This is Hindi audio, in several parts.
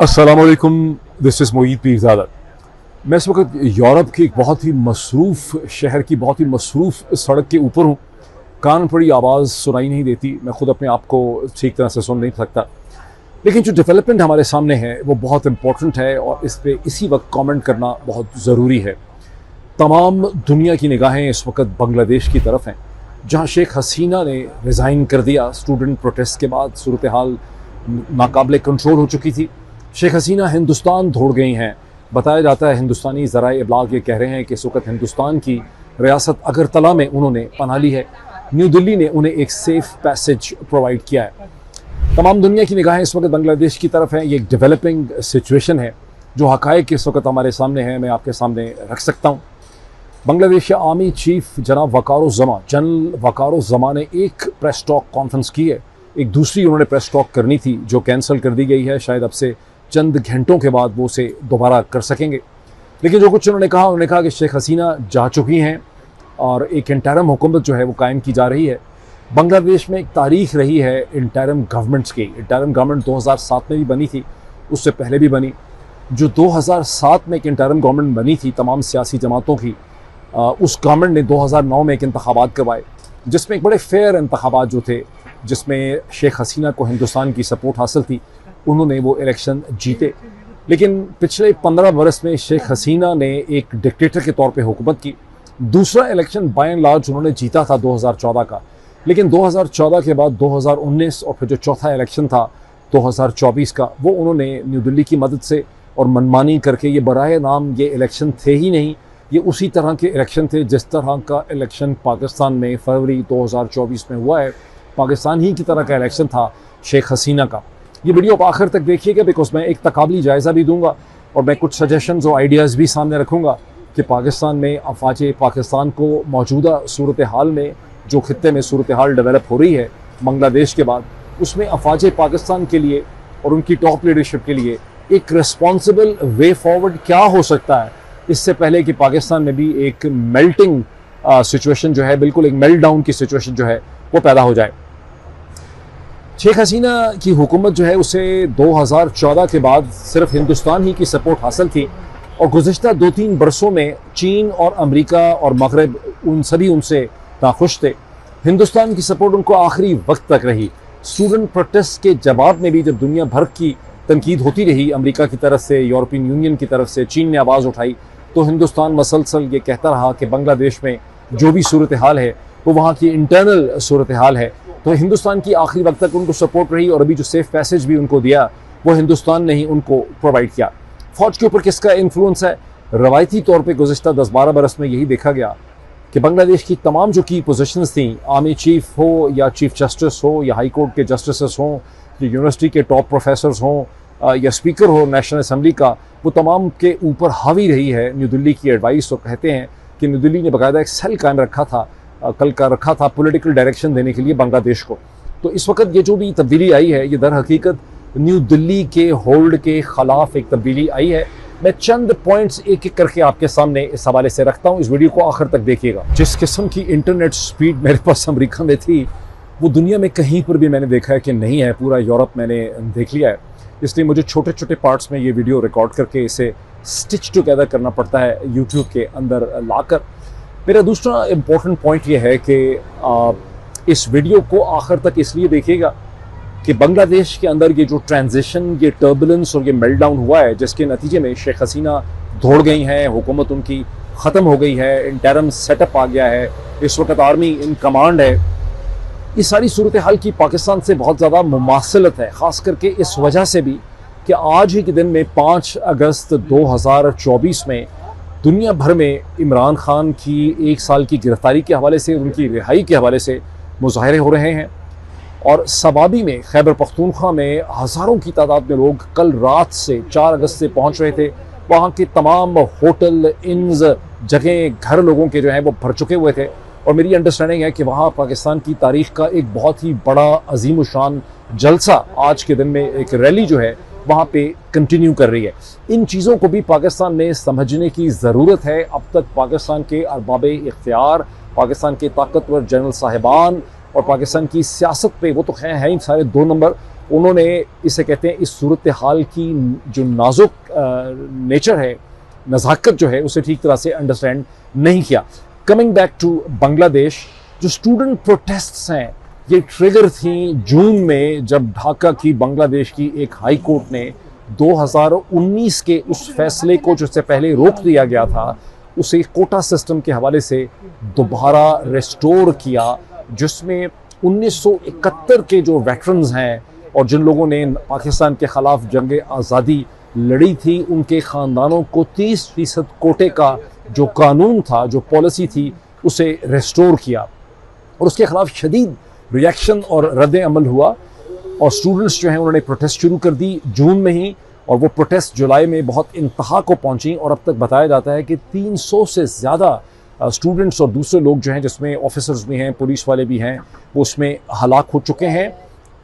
अस्सलामुअलैकुम, दिस इज़ मोईद पीरज़ादा। मैं इस वक्त यूरोप के एक बहुत ही मसरूफ़ शहर की बहुत ही मसरूफ़ सड़क के ऊपर हूँ। कान पड़ी आवाज़ सुनाई नहीं देती, मैं ख़ुद अपने आप को ठीक तरह से सुन नहीं सकता, लेकिन जो डेवलपमेंट हमारे सामने है वो बहुत इम्पोर्टेंट है और इस पर इसी वक्त कमेंट करना बहुत ज़रूरी है। तमाम दुनिया की निगाहें इस वक्त बांग्लादेश की तरफ हैं, जहाँ शेख हसीना ने रिज़ाइन कर दिया। स्टूडेंट प्रोटेस्ट के बाद सूरत हाल नाकाबिले कंट्रोल हो चुकी थी। शेख हसीना हिंदुस्तान दौड़ गई हैं। बताया जाता है, हिंदुस्तानी ज़राए इब्लाग ये कह रहे हैं कि इस वक्त हिंदुस्तान की रियासत अगरतला में उन्होंने पनाह ली है। न्यू दिल्ली ने उन्हें एक सेफ़ पैसेज प्रोवाइड किया है। तमाम दुनिया की निगाहें इस वक्त बांग्लादेश की तरफ हैं। ये एक डेवलपिंग सिचुएशन है, जो हक़ाइक़ इस वक्त हमारे सामने है, मैं आपके सामने रख सकता हूँ। बांग्लादेश के आर्मी चीफ जनाब जनरल वक़ारुज़्ज़मा ने एक प्रेस टॉक कॉन्फ्रेंस की है। एक दूसरी उन्होंने प्रेस टॉक करनी थी जो कैंसिल कर दी गई है। शायद अब से चंद घंटों के बाद वो उसे दोबारा कर सकेंगे। लेकिन जो कुछ उन्होंने कहा कि शेख हसीना जा चुकी हैं और एक इंटरम हुकूमत जो है वो कायम की जा रही है। बांग्लादेश में एक तारीख़ रही है इंटरम गवर्नमेंट्स की। इंटरम गवर्नमेंट 2007 में भी बनी थी, उससे पहले भी बनी। जो 2007 में एक इंटरम गवर्नमेंट बनी थी तमाम सियासी जमातों की, उस गवर्नमेंट ने 2009 में एक इंतखाबात करवाए, जिसमें एक बड़े फेयर इंतखाबात जो थे, जिसमें शेख हसीना को हिंदुस्तान की सपोर्ट हासिल थी। उन्होंने वो इलेक्शन जीते। लेकिन पिछले 15 बरस में शेख हसीना ने एक डिक्टेटर के तौर पे हुकूमत की। दूसरा इलेक्शन बाय एंड लार्ज उन्होंने जीता था 2014 का, लेकिन 2014 के बाद 2019 और फिर जो चौथा इलेक्शन था 2024 का, वो उन्होंने न्यू दिल्ली की मदद से और मनमानी करके, ये बराए नाम ये इलेक्शन थे ही नहीं, ये उसी तरह के इलेक्शन थे जिस तरह का इलेक्शन पाकिस्तान में फरवरी 2024 में हुआ है। पाकिस्तान ही की तरह का इलेक्शन था शेख हसीना का। ये वीडियो आप आखिर तक देखिएगा, बिकॉज मैं एक तकाबली जायज़ा भी दूंगा और मैं कुछ सजेशंस और आइडियाज़ भी सामने रखूँगा कि पाकिस्तान में अफवाज पाकिस्तान को मौजूदा सूरत हाल में, जो खित्ते में सूरत हाल डेवलप हो रही है बांग्लादेश के बाद, उसमें अफवाज पाकिस्तान के लिए और उनकी टॉप लीडरशिप के लिए एक रिस्पॉन्सिबल वे फॉरवर्ड क्या हो सकता है, इससे पहले कि पाकिस्तान में भी एक मेल्टिंग सिचुएशन जो है, बिल्कुल एक मेल्ट डाउन की सिचुएशन जो है वो पैदा हो जाए। शेख हसीना की हुकूमत जो है उसे 2014 के बाद सिर्फ हिंदुस्तान ही की सपोर्ट हासिल थी और गुज़िश्ता 2-3 बरसों में चीन और अमेरिका और मगरब उनसे नाखुश थे। हिंदुस्तान की सपोर्ट उनको आखिरी वक्त तक रही। स्टूडेंट प्रोटेस्ट के जवाब में भी जब दुनिया भर की तनकीद होती रही, अमेरिका की तरफ से, यूरोपियन यूनियन की तरफ से, चीन ने आवाज़ उठाई, तो हिंदुस्तान मसलसल ये कहता रहा कि बांग्लादेश में जो भी सूरत हाल है वो वहाँ की इंटरनल सूरत हाल है। तो हिंदुस्तान की आखिरी वक्त तक उनको सपोर्ट रही और अभी जो सेफ पैसेज भी उनको दिया वो हिंदुस्तान ने ही उनको प्रोवाइड किया। फ़ौज के ऊपर किसका इन्फ्लुएंस है? रवायती तौर पे गुज़िश्ता 10-12 बरस में यही देखा गया कि बांग्लादेश की तमाम जो की पोजीशंस थी, आर्मी चीफ हो या चीफ जस्टिस हो या हाई कोर्ट के जस्टिस हों या यूनिवर्सिटी के टॉप प्रोफेसर्स हों या स्पीकर हो नेशनल असम्बली का, वो तमाम के ऊपर हावी रही है न्यू दिल्ली की एडवाइस। और कहते हैं कि न्यू दिल्ली ने बाकायदा एक सेल कायम रखा था पॉलिटिकल डायरेक्शन देने के लिए बांग्लादेश को। तो इस वक्त ये जो भी तब्दीली आई है, ये दर हकीकत न्यू दिल्ली के होल्ड के ख़िलाफ़ एक तब्दीली आई है। मैं चंद पॉइंट्स एक एक करके आपके सामने इस हवाले से रखता हूँ। इस वीडियो को आखिर तक देखिएगा। जिस किस्म की इंटरनेट स्पीड मेरे पास अमेरिका में थी, वो दुनिया में कहीं पर भी मैंने देखा है कि नहीं है। पूरा यूरोप मैंने देख लिया है, इसलिए मुझे छोटे छोटे पार्ट्स में ये वीडियो रिकॉर्ड करके इसे स्टिच टुगेदर करना पड़ता है यूट्यूब के अंदर लाकर। मेरा दूसरा इम्पोर्टेंट पॉइंट ये है कि इस वीडियो को आखिर तक इसलिए देखिएगा कि बांग्लादेश के अंदर ये जो ट्रांजिशन, ये टर्बुलेंस और ये मेल्टडाउन हुआ है, जिसके नतीजे में शेख हसीना दौड़ गई हैं, हुकूमत उनकी ख़त्म हो गई है, इंटरम सेटअप आ गया है, इस वक्त आर्मी इन कमांड है। इस सारी सूरत हाल की पाकिस्तान से बहुत ज़्यादा मुमासलत है, ख़ास करके इस वजह से भी कि आज ही के दिन में 5 अगस्त 2024 में दुनिया भर में इमरान खान की 1 साल की गिरफ्तारी के हवाले से, उनकी रिहाई के हवाले से मुजाहरे हो रहे हैं। और सबाबी में, खैबर पख्तूनख्वा में हज़ारों की तादाद में लोग कल रात से 4 अगस्त से पहुँच रहे थे। वहाँ के तमाम होटल, इन्स, जगह, घर लोगों के जो हैं वो भर चुके हुए थे। और मेरी अंडरस्टैंडिंग है कि वहाँ पाकिस्तान की तारीख़ का एक बहुत ही बड़ा अजीम शान जलसा, आज के दिन में एक रैली जो है वहाँ पे कंटिन्यू कर रही है। इन चीज़ों को भी पाकिस्तान ने समझने की ज़रूरत है। अब तक पाकिस्तान के अरबाबे इख्तियार, पाकिस्तान के ताकतवर जनरल साहिबान और पाकिस्तान की सियासत पे, वो तो है ही सारे 2 नंबर, उन्होंने इसे कहते हैं इस सूरत हाल की जो नाजुक नेचर है, नज़ाकत जो है, उसे ठीक तरह से अंडरस्टैंड नहीं किया। कमिंग बैक टू बांग्लादेश, जो स्टूडेंट प्रोटेस्ट्स हैं ये ट्रिगर थी जून में, जब ढाका की बांग्लादेश की एक हाई कोर्ट ने 2019 के उस फैसले को जो इससे पहले रोक दिया गया था उसे कोटा सिस्टम के हवाले से दोबारा रेस्टोर किया, जिसमें 1971 के जो वेटरन्स हैं और जिन लोगों ने पाकिस्तान के ख़िलाफ़ जंग आज़ादी लड़ी थी उनके ख़ानदानों को 30% कोटे का जो कानून था, जो पॉलिसी थी, उसे रेस्टोर किया और उसके ख़िलाफ़ शदीद रिएक्शन और रद्द अमल हुआ और स्टूडेंट्स जो हैं उन्होंने प्रोटेस्ट शुरू कर दी जून में ही, और वो प्रोटेस्ट जुलाई में बहुत इंतहा को पहुंची और अब तक बताया जाता है कि 300 से ज़्यादा स्टूडेंट्स और दूसरे लोग जो हैं, जिसमें ऑफिसर्स भी हैं, पुलिस वाले भी हैं, वो उसमें हलाक हो चुके हैं।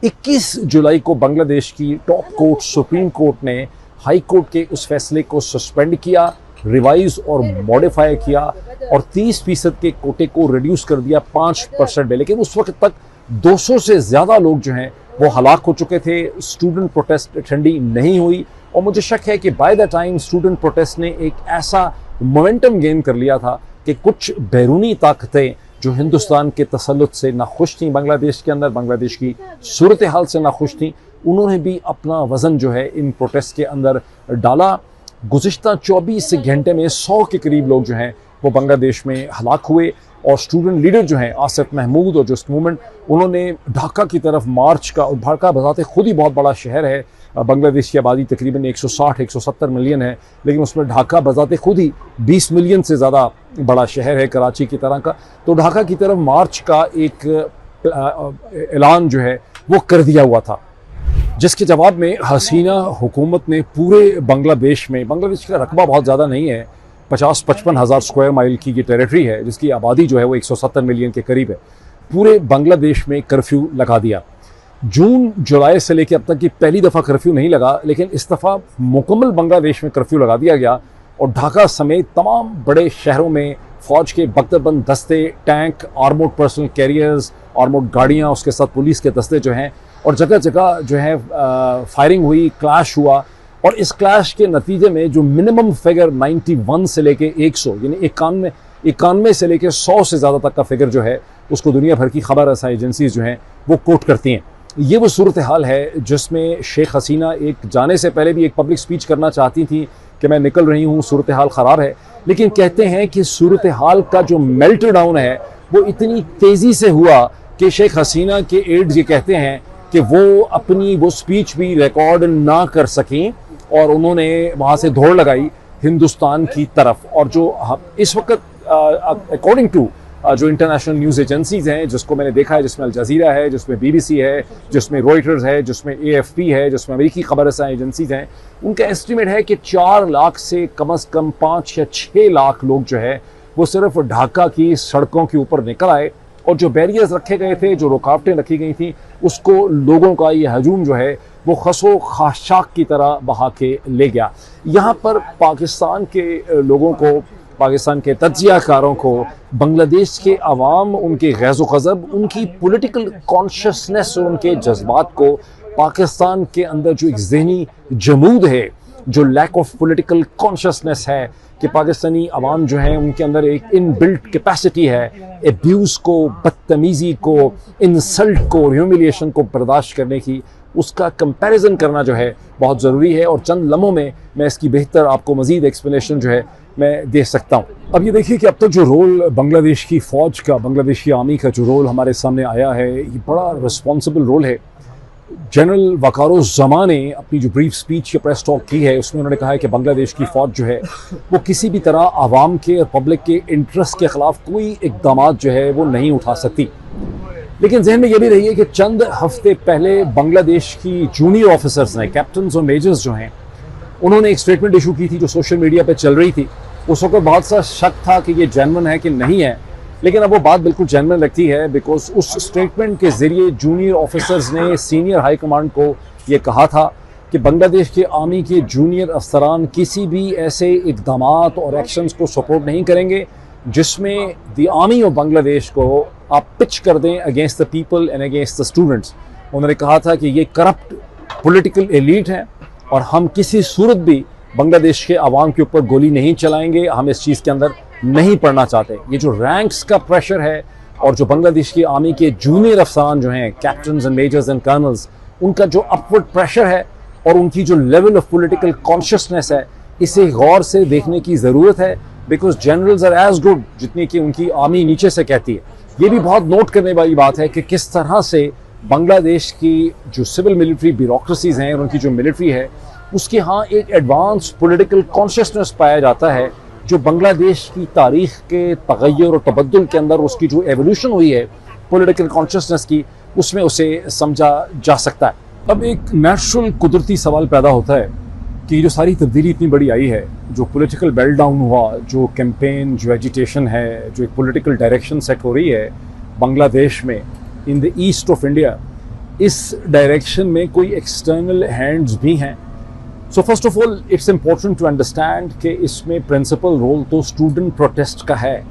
21 जुलाई को बांग्लादेश की टॉप कोर्ट सुप्रीम कोर्ट ने हाई कोर्ट के उस फैसले को सस्पेंड किया, रिवाइज और मॉडिफाई किया और 30% के कोटे को रिड्यूस कर दिया 5% में। लेकिन उस वक्त तक 200 से ज़्यादा लोग जो हैं वो हलाक हो चुके थे। स्टूडेंट प्रोटेस्ट ठंडी नहीं हुई और मुझे शक है कि by the time student protest ने एक ऐसा मोमेंटम गेन कर लिया था कि कुछ बैरूनी ताकतें जो हिंदुस्तान के तसल्लुत से नाखुश थीं, बांग्लादेश के अंदर बांग्लादेश की सूरत हाल से नाखुश थीं, उन्होंने भी अपना वज़न जो है इन प्रोटेस्ट के अंदर डाला। गुज़िश्ता 24 घंटे में 100 के करीब लोग जो हैं वो बांग्लादेश में हलाक हुए और स्टूडेंट लीडर जो हैं आसिफ महमूद और जस्ट मूवमेंट, उन्होंने ढाका की तरफ मार्च का, और ढाका बजाते खुद ही बहुत बड़ा शहर है, बांग्लादेश की आबादी तकरीबन 160-170 मिलियन है, लेकिन उसमें ढाका बजाते खुद ही 20 मिलियन से ज़्यादा बड़ा शहर है कराची की तरह का। तो ढाका की तरफ मार्च का एक ऐलान जो है वो कर दिया हुआ था, जिसके जवाब में हसीना हुकूमत ने पूरे बांग्लादेश में, बांग्लादेश का रकबा बहुत ज़्यादा नहीं है, 50-55 हज़ार स्क्वायर माइल की ये टेरिटरी है, जिसकी आबादी जो है वो 170 मिलियन के करीब है, पूरे बांग्लादेश में कर्फ्यू लगा दिया। जून जुलाई से लेकर अब तक की पहली दफ़ा कर्फ्यू नहीं लगा, लेकिन इस दफ़ा मुकम्मल बांग्लादेश में कर्फ्यू लगा दिया गया और ढाका समेत तमाम बड़े शहरों में फ़ौज के बख्तरबंद दस्ते, टैंक, आर्मोड पर्सनल कैरियर्स, आर्मोड गाड़ियाँ, उसके साथ पुलिस के दस्ते जो हैं, और जगह जगह जो है फायरिंग हुई, क्लैश हुआ। और इस क्लैश के नतीजे में जो मिनिमम फिगर 91 से लेके 100 यानी 91 से लेके 100 से ज़्यादा तक का फिगर जो है उसको दुनिया भर की खबर रसाई एजेंसीज जो हैं वो कोट करती हैं। ये वो सूरत हाल है जिसमें शेख हसीना एक जाने से पहले भी एक पब्लिक स्पीच करना चाहती थी कि मैं निकल रही हूँ, सूरत हाल ख़राब है, लेकिन कहते हैं कि सूरत हाल का जो मेल्ट डाउन है वो इतनी तेज़ी से हुआ कि शेख हसीना के एड्स ये कहते हैं कि वो अपनी वो स्पीच भी रिकॉर्ड ना कर सकें और उन्होंने वहाँ से दौड़ लगाई हिंदुस्तान की तरफ। और जो इस वक्त अकॉर्डिंग टू जो इंटरनेशनल न्यूज़ एजेंसीज़ हैं, जिसको मैंने देखा है, जिसमें अल जज़ीरा है, जिसमें BBC है, जिसमें रॉयटर्स है, जिसमें AFP है, जिसमें अमेरिकी खबर रसाई एजेंसीज़ हैं, उनका एस्टिमेट है कि 4 लाख से कम 5 या 6 लाख लोग जो है वो सिर्फ ढाका की सड़कों के ऊपर निकल आए और जो बैरियर्स रखे गए थे, जो रुकावटें रखी गई थी, उसको लोगों का ये हजूम जो है वो खसो खाशाक की तरह बहा के ले गया। यहाँ पर पाकिस्तान के लोगों को, पाकिस्तान के तज्जियाकारों को, बांग्लादेश के अवाम, उनके गैज़ो ग़ज़ब, उनकी पॉलिटिकल कॉन्शियसनेस और उनके जज्बात को, पाकिस्तान के अंदर जो एक ज़हनी जमूद है, जो लैक ऑफ पॉलिटिकल कॉन्शियसनेस है कि पाकिस्तानी अवाम जो है उनके अंदर एक इनबिल्ट कैपेसिटी है एब्यूज़ को, बदतमीज़ी को, इंसल्ट को, ह्यूमिलिएशन को बर्दाश्त करने की, उसका कंपैरिजन करना जो है बहुत ज़रूरी है। और चंद लम्हों में मैं इसकी बेहतर आपको मज़ीद एक्सप्लेनेशन जो है मैं दे सकता हूँ। अब ये देखिए कि अब तक जो रोल बांग्लादेश की फ़ौज का, बांग्लादेश की आर्मी का जो रोल हमारे सामने आया है, ये बड़ा रिस्पॉन्सिबल रोल है। जनरल वकारुज़्ज़मा ने अपनी जो ब्रीफ स्पीच या प्रेस टॉक की है उसमें उन्होंने कहा है कि बांग्लादेश की फ़ौज जो है वो किसी भी तरह आवाम के और पब्लिक के इंटरेस्ट के ख़िलाफ़ कोई इक़दाम जो है वो नहीं उठा सकती। लेकिन जहन में ये भी रही है कि चंद हफ्ते पहले बांग्लादेश की जूनियर ऑफिसर्स ने, कैप्टन्स और मेजर्स जो हैं, उन्होंने एक स्टेटमेंट इशू की थी जो सोशल मीडिया पे चल रही थी। उस वक्त बहुत सा शक था कि ये जेन्युइन है कि नहीं है, लेकिन अब वो बात बिल्कुल जेन्युइन लगती है, बिकॉज उस स्टेटमेंट के ज़रिए जूनियर ऑफिसर्स ने सीनियर हाई कमांड को ये कहा था कि बांग्लादेश के आर्मी के जूनियर अफसरान किसी भी ऐसे इक़दाम और एक्शंस को सपोर्ट नहीं करेंगे जिसमें द आर्मी ऑफ बांग्लादेश को आप पिच कर दें against the people and against the students. उन्होंने कहा था कि ये करप्ट पॉलिटिकल एलीट हैं और हम किसी सूरत भी बांग्लादेश के आवाम के ऊपर गोली नहीं चलाएंगे, हम इस चीज़ के अंदर नहीं पड़ना चाहते। ये जो रैंक्स का प्रेशर है और जो बांग्लादेश की आर्मी के जूनियर अफसरान जो हैं, captains and measures and colonel's, उनका जो अपवर्ड प्रेशर है और उनकी जो लेवल ऑफ पॉलिटिकल कॉन्शियसनेस है, इसे गौर से देखने की ज़रूरत है। Because generals are as good जितनी कि उनकी आर्मी नीचे से कहती है। ये भी बहुत नोट करने वाली बात है कि किस तरह से बांग्लादेश की जो सिविल मिलिट्री ब्यूरोक्रेसीज हैं और उनकी जो मिलिट्री है, उसके यहाँ एक एडवांस पॉलिटिकल कॉन्शियसनेस पाया जाता है, जो बांग्लादेश की तारीख के तगय्युर और तबद्दुल के अंदर उसकी जो एवोल्यूशन हुई है पॉलिटिकल कॉन्शियसनेस की, उसमें उसे समझा जा सकता है। अब एक नेचुरल कुदरती सवाल पैदा होता है कि जो सारी तब्दीली इतनी बड़ी आई है, जो पॉलिटिकल बेल्ट डाउन हुआ, जो कैंपेन, जो एजिटेशन है, जो एक पॉलिटिकल डायरेक्शन सेट हो रही है बांग्लादेश में in the east of India, इस डायरेक्शन में कोई एक्सटर्नल हैंड्स भी हैं। So first of all it's important to understand कि इसमें प्रिंसिपल रोल तो स्टूडेंट प्रोटेस्ट का है।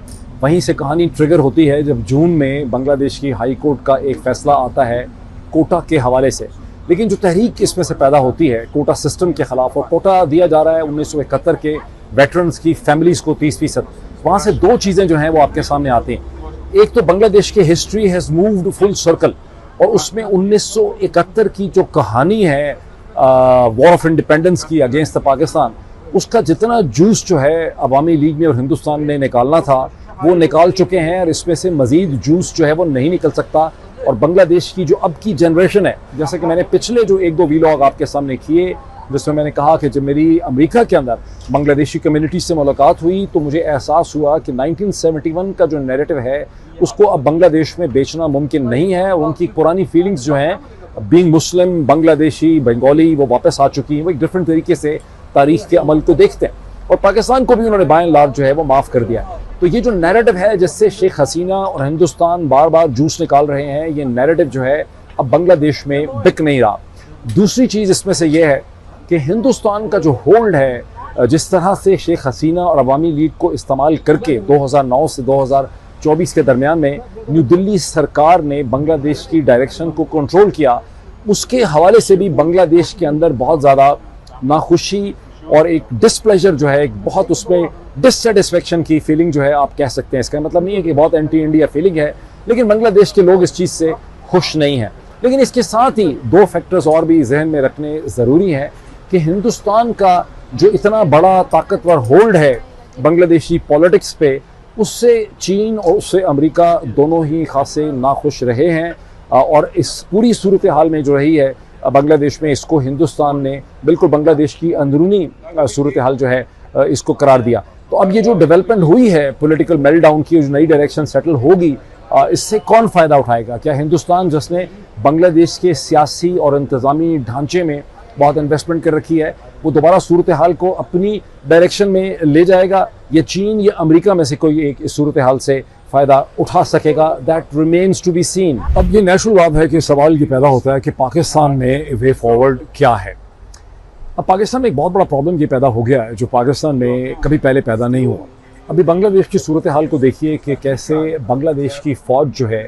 वहीं से कहानी ट्रिगर होती है जब जून में बांग्लादेश की हाई कोर्ट का एक फैसला आता है कोटा के हवाले से। लेकिन जो तहरीक इसमें से पैदा होती है कोटा सिस्टम के ख़िलाफ़, और कोटा दिया जा रहा है 1971 के वेटरन्स की फैमिलीज़ को 30%, वहाँ से दो चीज़ें जो हैं वो आपके सामने आती हैं। एक तो बांग्लादेश की history has moved full circle, और उसमें 1971 की जो कहानी है वॉर ऑफ इंडिपेंडेंस की अगेंस्ट द पाकिस्तान, उसका जितना जूस जो है अवामी लीग में और हिंदुस्तान ने निकालना था वो निकाल चुके हैं, और इसमें से मज़ीद जूस जो है वो नहीं निकल सकता। और बांग्लादेश की जो अब की जनरेशन है, जैसे कि मैंने पिछले जो एक दो वीलॉग आपके सामने किए जिसमें मैंने कहा कि जब मेरी अमेरिका के अंदर बांग्लादेशी कम्युनिटी से मुलाकात हुई तो मुझे एहसास हुआ कि 1971 का जो नैरेटिव है उसको अब बांग्लादेश में बेचना मुमकिन नहीं है। उनकी पुरानी फीलिंग्स जो हैं, बीइंग मुस्लिम, बांग्लादेशी, बंगाली, वो वापस आ चुकी हैं। वो एक डिफरेंट तरीके से तारीख के अमल को देखते हैं, और पाकिस्तान को भी उन्होंने बाय एंड लार्ज जो है वो माफ़ कर दिया। तो ये जो नैरेटिव है जिससे शेख हसीना और हिंदुस्तान बार बार जूस निकाल रहे हैं, ये नैरेटिव जो है अब बांग्लादेश में बिक नहीं रहा। दूसरी चीज़ इसमें से ये है कि हिंदुस्तान का जो होल्ड है, जिस तरह से शेख हसीना और अवामी लीग को इस्तेमाल करके 2009 से 2024 के दरमियान में न्यू दिल्ली सरकार ने बांग्लादेश की डायरेक्शन को कंट्रोल किया, उसके हवाले से भी बांग्लादेश के अंदर बहुत ज़्यादा नाखुशी और एक डिसप्लेजर जो है, एक बहुत उसमें डिससेटिस्फेक्शन की फीलिंग जो है आप कह सकते हैं। इसका मतलब नहीं है कि बहुत एंटी इंडिया फीलिंग है, लेकिन बांग्लादेश के लोग इस चीज़ से खुश नहीं हैं। लेकिन इसके साथ ही दो फैक्टर्स और भी जहन में रखने ज़रूरी है कि हिंदुस्तान का जो इतना बड़ा ताकतवर होल्ड है बांग्लादेशी पॉलिटिक्स पे, उससे चीन और उससे अमेरिका दोनों ही खासे नाखुश रहे हैं, और इस पूरी सूरत हाल में जो रही है बांग्लादेश में, इसको हिंदुस्तान ने बिल्कुल बांग्लादेश की अंदरूनी सूरत हाल जो है इसको करार दिया। तो अब ये जो डेवलपमेंट हुई है पॉलिटिकल मेल्टडाउन की, जो नई डायरेक्शन सेटल होगी, इससे कौन फ़ायदा उठाएगा? क्या हिंदुस्तान जिसने बांग्लादेश के सियासी और इंतज़ामी ढांचे में बहुत इन्वेस्टमेंट कर रखी है, वो दोबारा सूरत हाल को अपनी डायरेक्शन में ले जाएगा, या चीन या अमेरिका में से कोई एक इस सूरत हाल से फ़ायदा उठा सकेगा? That remains to be seen. अब ये नेचुरल बात है कि सवाल ये पैदा होता है कि पाकिस्तान में वे फॉरवर्ड क्या है। अब पाकिस्तान में एक बहुत बड़ा प्रॉब्लम ये पैदा हो गया है जो पाकिस्तान में कभी पहले पैदा नहीं हुआ। अभी बांग्लादेश की सूरत हाल को देखिए कि कैसे बांग्लादेश की फ़ौज जो है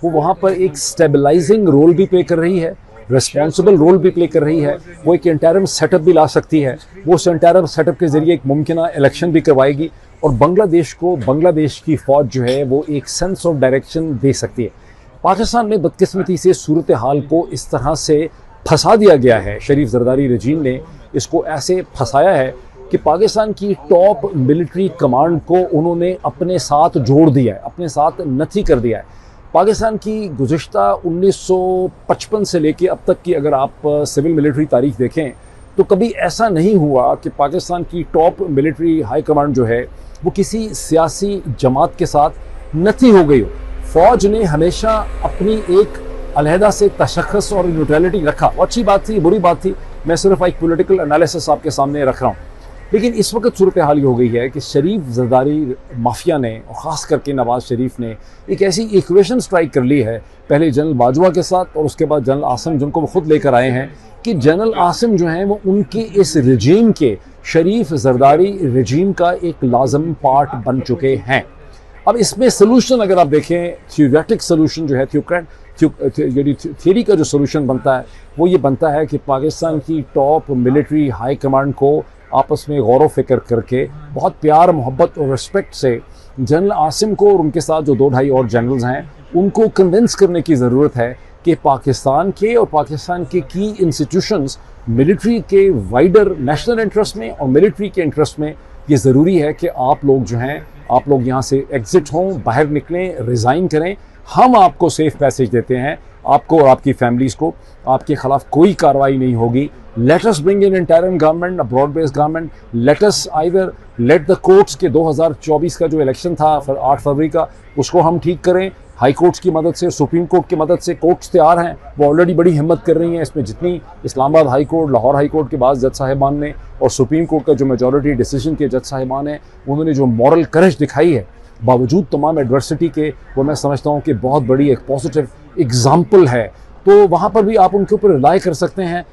वो वहाँ पर एक स्टेबलाइजिंग रोल भी प्ले कर रही है, रिस्पॉन्सिबल रोल भी प्ले कर रही है। वो एक इंटरिम सेटअप भी ला सकती है, वो उस इंटरिम सेटअप के ज़रिए एक मुमकिन इलेक्शन भी करवाएगी, और बांग्लादेश को, बांग्लादेश की फ़ौज जो है वो एक सेंस ऑफ डायरेक्शन दे सकती है। पाकिस्तान में बदकिस्मती से सूरत हाल को इस तरह से फंसा दिया गया है, शरीफ जरदारी रजीम ने इसको ऐसे फंसाया है कि पाकिस्तान की टॉप मिलिट्री कमांड को उन्होंने अपने साथ जोड़ दिया है, अपने साथ नथी कर दिया है। पाकिस्तान की गुज़िश्ता 1955 से लेके अब तक की अगर आप सिविल मिलिट्री तारीख देखें तो कभी ऐसा नहीं हुआ कि पाकिस्तान की टॉप मिलिट्री हाई कमांड जो है वो किसी सियासी जमात के साथ नथी हो गई हो। फ़ौज ने हमेशा अपनी एक अलहदा से तशख़्ख़ुस और न्यूट्रलिटी रखा। वो अच्छी बात थी, बुरी बात थी, मैं सिर्फ एक पॉलिटिकल एनालिसिस आपके सामने रख रहा हूँ। लेकिन इस वक्त सूरत हाल ये हो गई है कि शरीफ जरदारी माफिया ने, और ख़ास करके नवाज़ शरीफ ने, एक ऐसी इक्वेशन स्ट्राइक कर ली है, पहले जनरल बाजवा के साथ और उसके बाद जनरल आसिम, जिनको वो खुद लेकर आए हैं, कि जनरल आसिम जो हैं वो उनके इस रजीम के, शरीफ जरदारी रजीम का एक लाजम पार्ट बन चुके हैं। अब इसमें सोल्यूशन अगर आप देखें, थियोरेटिक सोल्यूशन जो है, थियरी का जो सोल्यूशन बनता है वो ये बनता है कि पाकिस्तान की टॉप मिलिट्री हाई कमांड को आपस में गौर व फिक्र करके बहुत प्यार मोहब्बत और रिस्पेक्ट से जनरल आसिम को और उनके साथ जो 2-2.5 और जनरल्स हैं उनको कन्विंस करने की ज़रूरत है कि पाकिस्तान के और पाकिस्तान के की इंस्टीट्यूशंस मिलिट्री के वाइडर नेशनल इंटरेस्ट में और मिलिट्री के इंटरेस्ट में ये ज़रूरी है कि आप लोग जो हैं, आप लोग यहाँ से एग्ज़िट हों, बाहर निकलें, रिज़ाइन करें। हम आपको सेफ पैसेज देते हैं, आपको और आपकी फैमिलीज़ को, आपके ख़िलाफ़ कोई कार्रवाई नहीं होगी। Let us bring in interim government, a broad based government. Let us either let the courts के 2024 का जो इलेक्शन था 8 फरवरी का, उसको हम ठीक करें हाई कोर्ट्स की मदद से, सुप्रीम कोर्ट की मदद से। कोर्ट्स तैयार हैं, वो ऑलरेडी बड़ी हिम्मत कर रही हैं इसमें। जितनी Islamabad high court, Lahore high court के बाद जज साहिबान ने और सुप्रीम कोर्ट का जो मेजॉरिटी डिसीजन के जज साहिबान हैं, उन्होंने जो मॉरल करेज दिखाई है बावजूद तमाम एडवर्सिटी के, वो मैं समझता हूँ कि बहुत बड़ी एक पॉजिटिव एग्जाम्पल है। तो वहाँ पर भी आप उनके ऊपर रिलाई कर सकते हैं।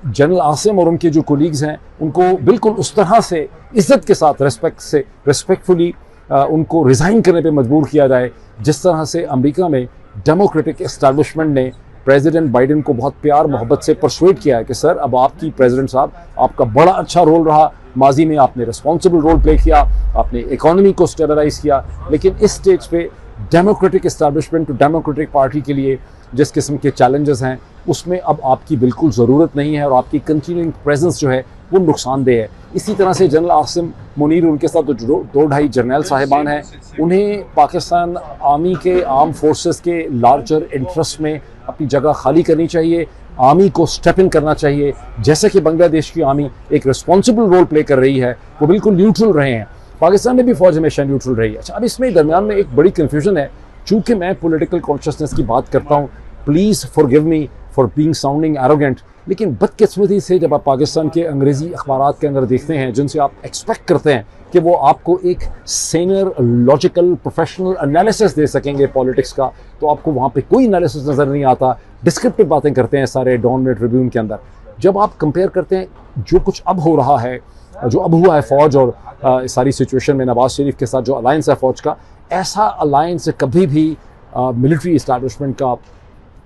जनरल आसिम और उनके जो कोलीग्स हैं उनको बिल्कुल उस तरह से इज़्ज़त के साथ रिस्पेक्टफुली उनको रिज़ाइन करने पे मजबूर किया जाए जिस तरह से अमेरिका में डेमोक्रेटिक एस्टैब्लिशमेंट ने प्रेसिडेंट बाइडेन को बहुत प्यार मोहब्बत से परसुएड किया है कि सर अब आपकी प्रेसिडेंट साहब, आपका बड़ा अच्छा रोल रहा, माजी में आपने रिस्पॉन्सिबल रोल प्ले किया, आपने इकोनॉमी को स्टेबलाइज किया, लेकिन इस स्टेज पे democratic establishment to democratic party के लिए जिस किस्म के चैलेंजेस हैं उसमें अब आपकी बिल्कुल ज़रूरत नहीं है और आपकी कंटिन्यूइंग प्रेजेंस जो है वो नुकसानदेह है। इसी तरह से जनरल आसिम मुनीर, उनके साथ जो 2-2.5 जर्नल साहिबान हैं, उन्हें पाकिस्तान आर्मी के आर्म फोर्सेस के लार्जर इंटरेस्ट में अपनी जगह खाली करनी चाहिए। आर्मी को स्टेप इन करना चाहिए, जैसे कि बांग्लादेश की आर्मी एक रिस्पॉन्सिबल रोल प्ले कर रही है, वो बिल्कुल न्यूट्रल रहे हैं। पाकिस्तान में भी फौज हमेशा न्यूट्रल रही है। अच्छा, अब इसमें दरमियान में एक बड़ी कन्फ्यूजन है। चूँकि मैं पॉलिटिकल कॉन्शियसनेस की बात करता हूँ, please forgive me for being sounding arrogant, लेकिन बदकिस्मती से जब आप पाकिस्तान के अंग्रेज़ी अखबारात के अंदर देखते हैं जिनसे आप एक्सपेक्ट करते हैं कि वो आपको एक सीनियर लॉजिकल प्रोफेशनल एनालिसिस दे सकेंगे पॉलिटिक्स का, तो आपको वहाँ पे कोई एनालिसिस नज़र नहीं आता। डिस्क्रिप्टिव बातें करते हैं सारे डॉन में ट्रिब्यून के अंदर। जब आप कंपेयर करते हैं जो कुछ अब हो रहा है, जो अब हुआ है फ़ौज और सारी सिचुएशन में नवाज़ शरीफ के साथ जो अलायंस है फ़ौज का, ऐसा अलायंस कभी भी मिलिट्री इस्टेब्लिशमेंट का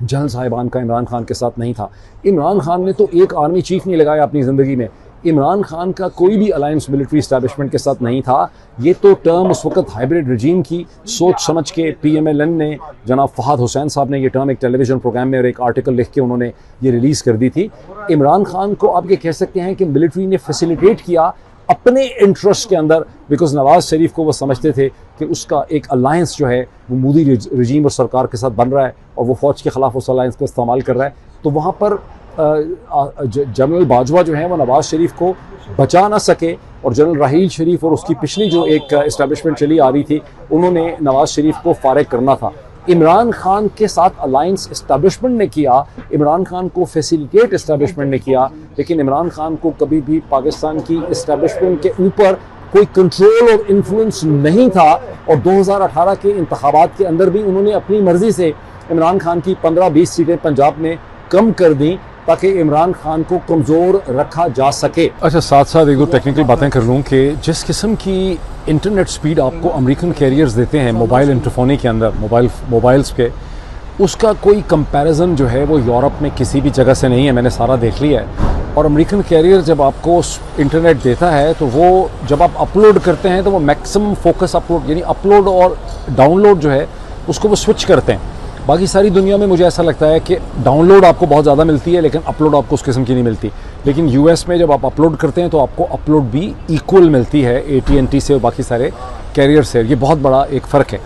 जनरल साहिबान का इमरान खान के साथ नहीं था। इमरान खान ने तो एक आर्मी चीफ नहीं लगाया अपनी ज़िंदगी में। इमरान खान का कोई भी अलायंस मिलिट्री इस्टेब्लिशमेंट के साथ नहीं था। ये तो टर्म उस वक्त हाइब्रिड रजीम की सोच समझ के PMLN ने, जनाब फ़हाद हुसैन साहब ने ये टर्म एक टेलीविज़न प्रोग्राम में और एक आर्टिकल लिख के उन्होंने ये रिलीज़ कर दी थी। इमरान खान को आप ये कह सकते हैं कि मिलिट्री ने फैसिलिटेट किया अपने इंटरेस्ट के अंदर, बिकॉज नवाज़ शरीफ को वो समझते थे कि उसका एक अलायंस जो है वो मोदी रजीम और सरकार के साथ बन रहा है और वो फ़ौज के ख़िलाफ़ उस अलायंस का इस्तेमाल कर रहा है। तो वहाँ पर जनरल बाजवा जो है वो नवाज़ शरीफ को बचा ना सके और जनरल राहील शरीफ और उसकी पिछली जो एक इस्टेब्लिशमेंट चली आ रही थी, उन्होंने नवाज़ शरीफ को फारिग करना था। इमरान खान के साथ अलायंस इस्टेब्लिशमेंट ने किया, इमरान खान को फैसिलिटेट इस्टेब्लिशमेंट ने किया, लेकिन इमरान खान को कभी भी पाकिस्तान की इस्टेब्लिशमेंट के ऊपर कोई कंट्रोल और इन्फ्लुएंस नहीं था। और 2018 के इंतखाबात के अंदर भी उन्होंने अपनी मर्ज़ी से इमरान खान की 15-20 सीटें पंजाब में कम कर दी ताकि इमरान खान को कमज़ोर रखा जा सके। अच्छा, साथ साथ एक दो टेक्निकल बातें कर लूँ कि जिस किस्म की इंटरनेट स्पीड आपको अमेरिकन कैरियर्स देते हैं मोबाइल इंटरफोनी के अंदर, मोबाइल्स के, उसका कोई कंपैरिजन जो है वो यूरोप में किसी भी जगह से नहीं है। मैंने सारा देख लिया है। और अमेरिकन कैरियर जब आपको इंटरनेट देता है तो वो जब आप अपलोड करते हैं तो वो मैक्सिमम फोकस अपलोड, यानी अपलोड और डाउनलोड जो है उसको वो स्विच करते हैं। बाकी सारी दुनिया में मुझे ऐसा लगता है कि डाउनलोड आपको बहुत ज़्यादा मिलती है लेकिन अपलोड आपको उस किस्म की नहीं मिलती। लेकिन US में जब आप अपलोड करते हैं तो आपको अपलोड भी इक्वल मिलती है AT&T से और बाकी सारे कैरियर से। ये बहुत बड़ा एक फ़र्क है।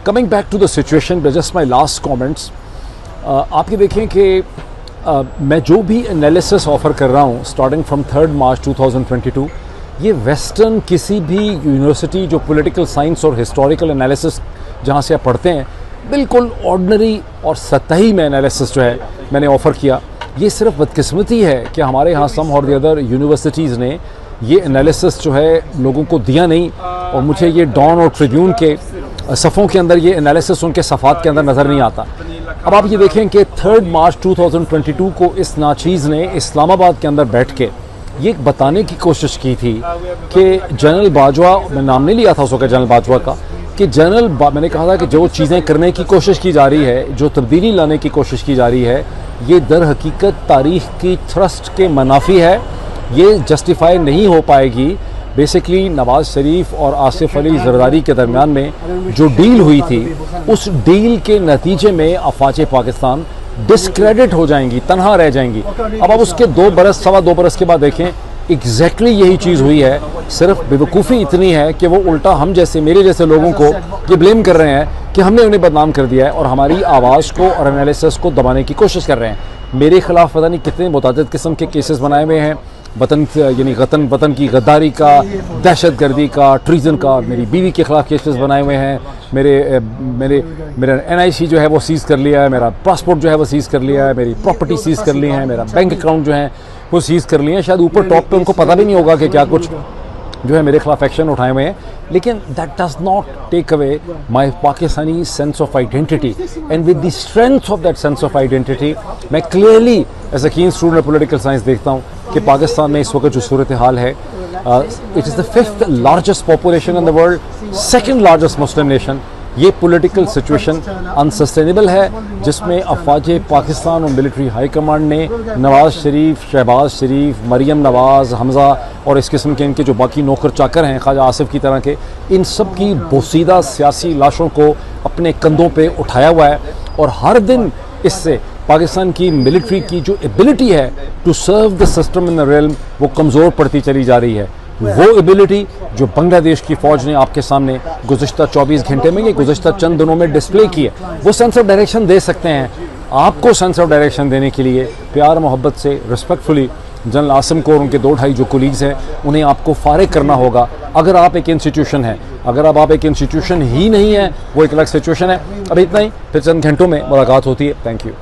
Coming back to the situation, just my last comments, आप ये देखें कि मैं जो भी एनालिसिस ऑफ़र कर रहा हूँ स्टार्टिंग फ्रॉम 3 मार्च 2022, ये वेस्टर्न किसी भी यूनिवर्सिटी जो पॉलिटिकल साइंस और हिस्टोरिकल एनालिसिस जहाँ से आप पढ़ते हैं, बिल्कुल ऑर्डिनरी और सतही में एनालिसिस जो है मैंने ऑफ़र किया। ये सिर्फ बदकिस्मती है कि हमारे यहाँ सम और दी अदर यूनिवर्सिटीज़ ने ये एनालिसिस जो है लोगों को दिया नहीं और मुझे ये डॉन और ट्रिब्यून के सफ़ों के अंदर ये एनालिसिस उनके सफ़ात के अंदर नज़र नहीं आता। अब आप ये देखें कि 3 मार्च 2022 को इस नाचीज़ ने इस्लामाबाद के अंदर बैठ के ये बताने की कोशिश की थी कि जनरल बाजवा, मैं नाम नहीं लिया था उस वक्त जनरल बाजवा का, कि मैंने कहा था कि जो चीज़ें करने की कोशिश की जा रही है, जो तब्दीली लाने की कोशिश की जा रही है, ये दर हकीकत तारीख़ की थ्रस्ट के मनाफी है, ये जस्टिफाई नहीं हो पाएगी। बेसिकली नवाज़ शरीफ और आसिफ अली जरदारी के दरमियान में जो डील हुई थी, उस डील के नतीजे में अफवाज पाकिस्तान डिस्क्रेडिट हो जाएंगी, तनहा रह जाएंगी। अब आप उसके 2 बरस सवा 2 बरस के बाद देखें, एग्जैक्टली यही चीज़ हुई है। सिर्फ बेवकूफ़ी इतनी है कि वो उल्टा हम जैसे, मेरे जैसे लोगों को ये ब्लेम कर रहे हैं कि हमने उन्हें बदनाम कर दिया है और हमारी आवाज़ को और एनालिसिस को दबाने की कोशिश कर रहे हैं। मेरे खिलाफ पता नहीं कितने मुतादिद किस्म के केसेस बनाए हुए हैं, वतन की गद्दारी का, दहशतगर्दी का, ट्रीजन का। मेरी बीवी के खिलाफ केसेस बनाए हुए हैं, मेरा NIC जो है वो सीज़ कर लिया है, मेरा पासपोर्ट जो है वो सीज़ कर लिया है, मेरी प्रॉपर्टी सीज़ कर ली है, मेरा बैंक अकाउंट जो है वो सीज़ कर लिए हैं। शायद ऊपर टॉप पे उनको पता भी नहीं होगा कि क्या कुछ जो है मेरे खिलाफ एक्शन उठाए हुए हैं, लेकिन that does not take away my Pakistani sense of identity. And with the strength of that sense of identity, मैं clearly as a keen student of political science देखता हूँ कि पाकिस्तान में इस वक्त जो सूरत हाल है, it is the 5th largest population in the world, 2nd largest Muslim nation. ये पॉलिटिकल सिचुएशन अनसस्टेनेबल है, जिसमें अफवाज पाकिस्तान और मिलिट्री हाई कमांड ने नवाज़ शरीफ, शहबाज शरीफ, मरियम नवाज़, हमज़ा और इस किस्म के इनके जो बाकी नौकर चाकर हैं ख्वाजा आसिफ की तरह के, इन सब की बोसीदा सियासी लाशों को अपने कंधों पे उठाया हुआ है। और हर दिन इससे पाकिस्तान की मिलिट्री की जो एबिलिटी है to serve the system in the realm, वो कमज़ोर पड़ती चली जा रही है। वो एबिलिटी जो बांग्लादेश की फ़ौज ने आपके सामने गुज़िश्ता 24 घंटे में, ये गुज़िश्ता चंद दिनों में डिस्प्ले की है, वो सेंस ऑफ डायरेक्शन दे सकते हैं। आपको सेंस ऑफ डायरेक्शन देने के लिए प्यार मोहब्बत से, रिस्पेक्टफुली जनरल आसिम को और उनके 2-2.5 जो कोलीग्स हैं, उन्हें आपको फारिग करना होगा। अगर आप एक इंस्टीट्यूशन हैं, अगर अब आप एक इंस्टीट्यूशन ही नहीं है, वो एक अलग सिचुएशन है। अब इतना ही, फिर चंद घंटों में मुलाकात होती है। Thank you.